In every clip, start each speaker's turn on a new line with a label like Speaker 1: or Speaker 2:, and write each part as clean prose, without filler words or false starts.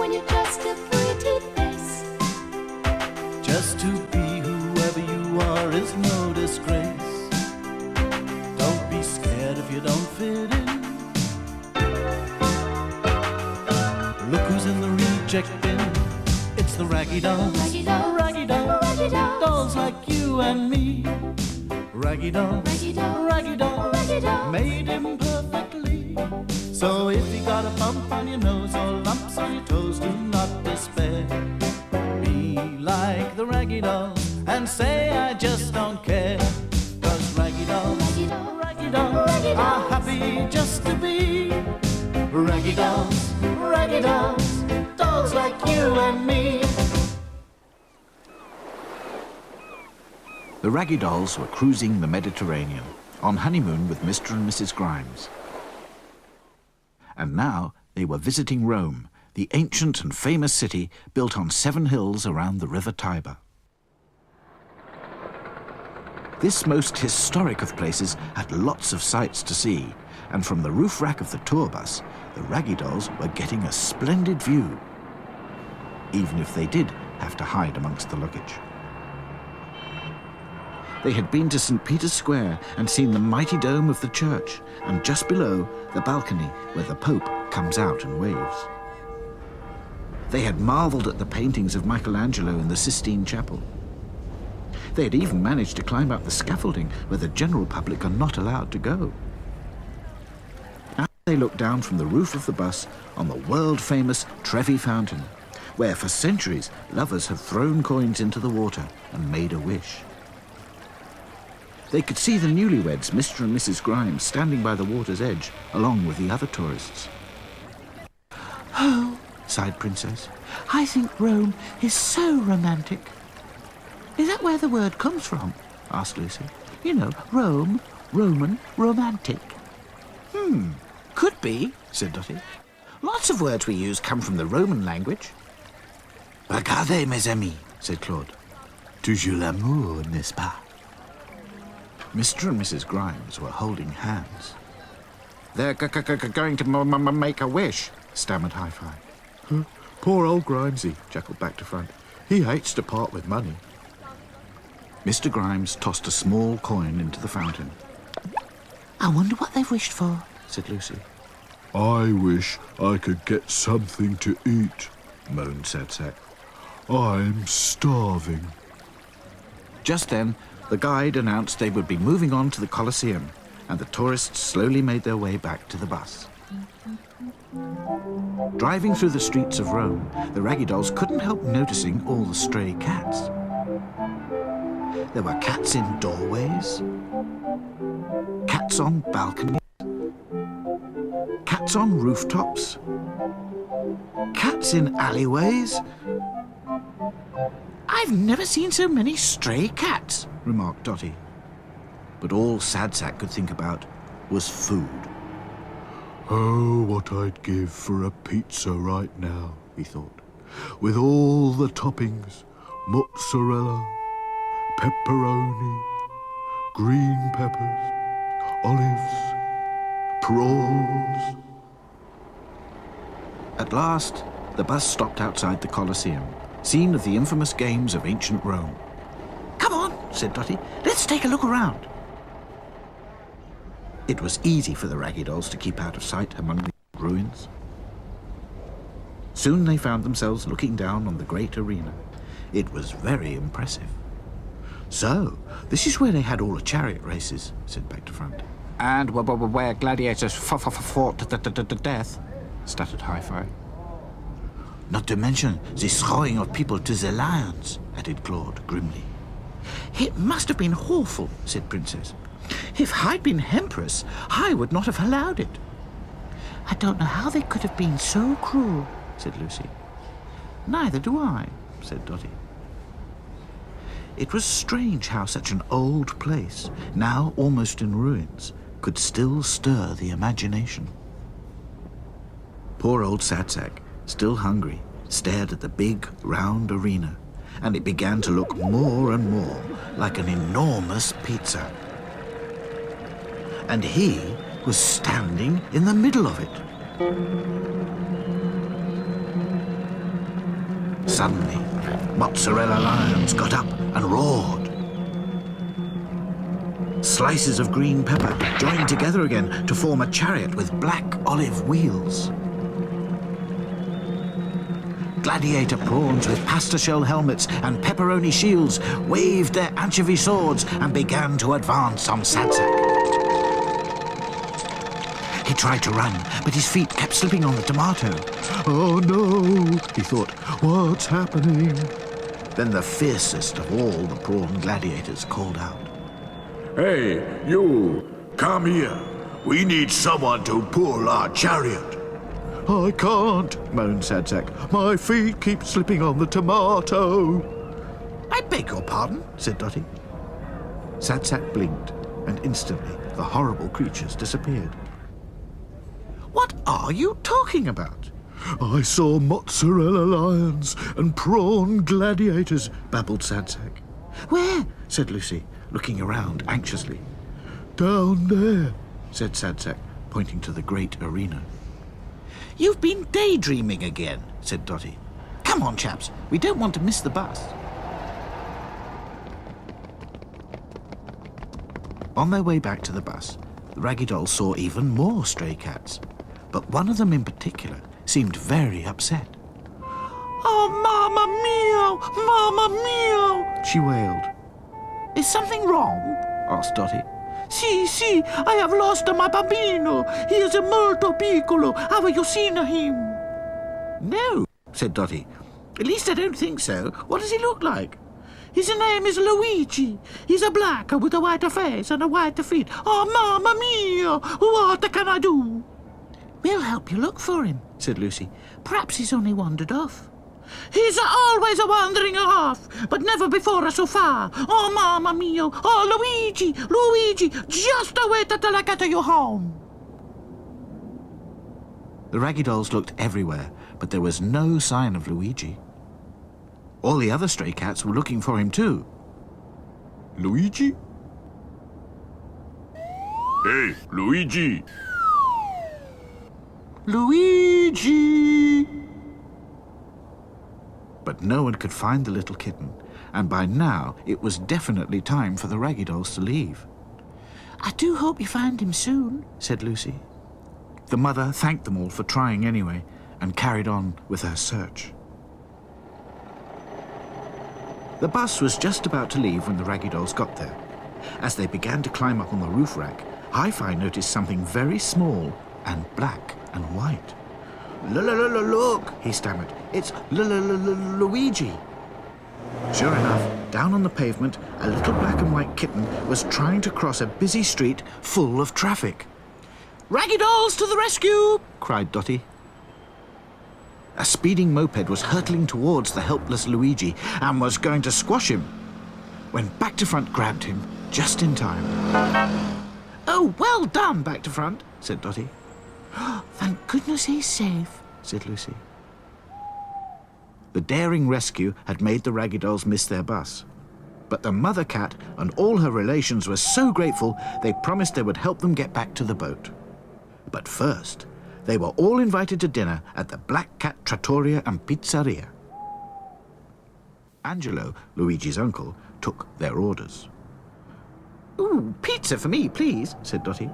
Speaker 1: when you're just a pretty face.
Speaker 2: Just to be whoever you are is no disgrace. Don't be scared if you don't fit in. Look who's in the reject bin. It's the Raggy Dolls.
Speaker 1: Raggy Dolls.
Speaker 2: Raggy Dolls.
Speaker 1: Raggy Dolls.
Speaker 2: Dolls like you and me. Raggy Dolls.
Speaker 1: Raggy Dolls.
Speaker 2: Raggy Dolls.
Speaker 1: Raggy Dolls.
Speaker 2: Made him perfectly. So if you got a bump on your nose or lumps on your toes, do not despair. Be like the Raggy Dolls and say I just don't care. 'Cause Raggy Dolls,
Speaker 1: Raggy Dolls.
Speaker 2: Raggy Dolls,
Speaker 1: Raggy
Speaker 2: are
Speaker 1: Dolls.
Speaker 2: happy just to be Raggy Dolls, Raggy Dolls, dolls like you and me.
Speaker 3: The Raggy Dolls were cruising the Mediterranean, on honeymoon with Mr. and Mrs. Grimes. And now they were visiting Rome, the ancient and famous city built on 7 hills around the river Tiber. This most historic of places had lots of sights to see, and from the roof rack of the tour bus, the Raggy Dolls were getting a splendid view, even if they did have to hide amongst the luggage. They had been to St. Peter's Square and seen the mighty dome of the church, and just below, the balcony where the Pope comes out and waves. They had marvelled at the paintings of Michelangelo in the Sistine Chapel. They had even managed to climb up the scaffolding where the general public are not allowed to go. Now they looked down from the roof of the bus on the world-famous Trevi Fountain, where for centuries lovers have thrown coins into the water and made a wish. They could see the newlyweds, Mr. and Mrs. Grimes, standing by the water's edge, along with the other tourists.
Speaker 4: "Oh," sighed Princess, "I think Rome is so romantic." "Is that where the word comes from?" asked Lucy. "You know, Rome, Roman, romantic."
Speaker 3: Could be, said Dotty. Lots of words we use come from the Roman language.
Speaker 4: "Regardez, mes amis," said Claude. "Toujours l'amour, n'est-ce pas?"
Speaker 3: Mr. and Mrs. Grimes were holding hands. "They're going to make a wish," stammered Hi-Fi.
Speaker 5: Poor old Grimesy, chuckled Back to Front. He hates to part with money.
Speaker 3: Mr. Grimes tossed a small coin into the fountain.
Speaker 4: "I wonder what they've wished for,"
Speaker 3: Said Lucy.
Speaker 5: I wish I could get something to eat,
Speaker 3: Moaned Sadsack.
Speaker 5: I'm starving.
Speaker 3: Just then, the guide announced they would be moving on to the Colosseum, and the tourists slowly made their way back to the bus. Driving through the streets of Rome, the Raggy Dolls couldn't help noticing all the stray cats. There were cats in doorways, cats on balconies, cats on rooftops, cats in alleyways. "I've never seen so many stray cats," remarked Dotty. But all Sadsack could think about was food.
Speaker 5: Oh, what I'd give for a pizza right now, he thought, with all the toppings, mozzarella, pepperoni, green peppers, olives, prawns.
Speaker 3: At last, the bus stopped outside the Colosseum, scene of the infamous games of ancient Rome. "Come on," said Dotty, "let's take a look around." It was easy for the Raggy Dolls to keep out of sight among the ruins. Soon they found themselves looking down on the great arena. It was very impressive. "So, this is where they had all the chariot races," said Back to Front. "And where gladiators fought to death," stuttered Hi-Fi. "Not to mention the throwing of people to the lions," added Claude grimly. "It must have been awful," said Princess. "If I'd been Empress, I would not have allowed it."
Speaker 4: "I don't know how they could have been so cruel,"
Speaker 3: said Lucy. "Neither do I," said Dotty. It was strange how such an old place, now almost in ruins, could still stir the imagination. Poor old Sadsack, still hungry, stared at the big, round arena, and it began to look more and more like an enormous pizza. And he was standing in the middle of it. Suddenly, Mozzarella Lions got up and roared. Slices of green pepper joined together again to form a chariot with black olive wheels. Gladiator prawns with pasta shell helmets and pepperoni shields waved their anchovy swords and began to advance on Sadsack. He tried to run, but his feet kept slipping on the tomato.
Speaker 5: Oh no, he thought, what's happening?
Speaker 3: Then the fiercest of all the prawn gladiators called out.
Speaker 5: Hey, you, come here. We need someone to pull our chariot. I can't, moaned Sadsack. My feet keep slipping on the tomato.
Speaker 3: I beg your pardon, said Dotty. Sadsack blinked, and instantly the horrible creatures disappeared. What are you talking about?
Speaker 5: I saw mozzarella lions and prawn gladiators, babbled Sadsack.
Speaker 3: Where? Said Lucy, looking around anxiously.
Speaker 5: Down there,
Speaker 3: said Sadsack, pointing to the great arena. You've been daydreaming again, said Dotty. Come on, chaps, we don't want to miss the bus. On their way back to the bus, the Raggy Dolls saw even more stray cats, but one of them in particular seemed very upset. Oh, Mamma Mia! Mamma Mia! She wailed. Is something wrong? Asked Dotty. Si, I have lost my bambino. He is molto piccolo. Have you seen him? No, said Dotty. At least I don't think so. What does he look like? His name is Luigi. He's a black with a white face and a white feet. Oh, Mamma Mia! What can I do? We'll help you look for him, said Lucy. Perhaps he's only wandered off. He's always wandering off, but never before so far. Oh, Mamma Mia! Oh, Luigi! Just wait till I get you home. The Raggy Dolls looked everywhere, but there was no sign of Luigi. All the other stray cats were looking for him too.
Speaker 5: Luigi? Hey, Luigi!
Speaker 3: Luigi! But no one could find the little kitten, and by now it was definitely time for the Raggy Dolls to leave. I do hope you find him soon, said Lucy. The mother thanked them all for trying anyway, and carried on with her search. The bus was just about to leave when the Raggy Dolls got there. As they began to climb up on the roof rack, Hi-Fi noticed something very small and black and white. Look, he stammered. It's Luigi. Sure enough, down on the pavement, a little black and white kitten was trying to cross a busy street full of traffic. Raggy Dolls to the rescue! Cried Dotty. A speeding moped was hurtling towards the helpless Luigi and was going to squash him, when Back to Front grabbed him just in time. Oh, well done, Back to Front, said Dotty. Thank goodness he's safe, said Lucy. The daring rescue had made the Raggy Dolls miss their bus, but the mother cat and all her relations were so grateful they promised they would help them get back to the boat. But first, they were all invited to dinner at the Black Cat Trattoria and Pizzeria. Angelo, Luigi's uncle, took their orders. Ooh, pizza for me, please, said Dotty.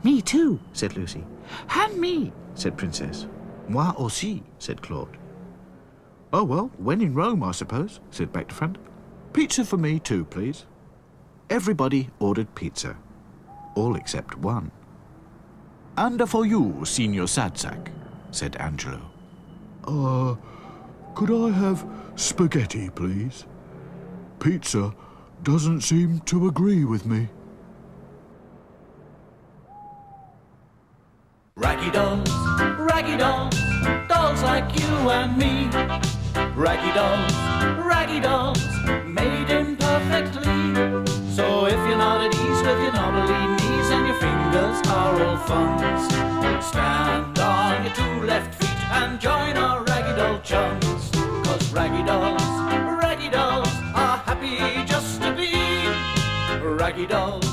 Speaker 3: Me too, said Lucy. And me, said Princess. Moi aussi, said Claude. Oh, well, when in Rome, I suppose, said Back to Front. Pizza for me too, please. Everybody ordered pizza, all except one. And for you, Signor Sadsack, said Angelo.
Speaker 5: Could I have spaghetti, please? Pizza doesn't seem to agree with me.
Speaker 2: Raggy Dolls, dolls like you and me. Raggy Dolls, made imperfectly. So if you're not at ease with your knobbly knees and your fingers are all funds, stand on your two left feet and join our Raggy Doll chums. 'Cause Raggy Dolls are happy just to be Raggy Dolls.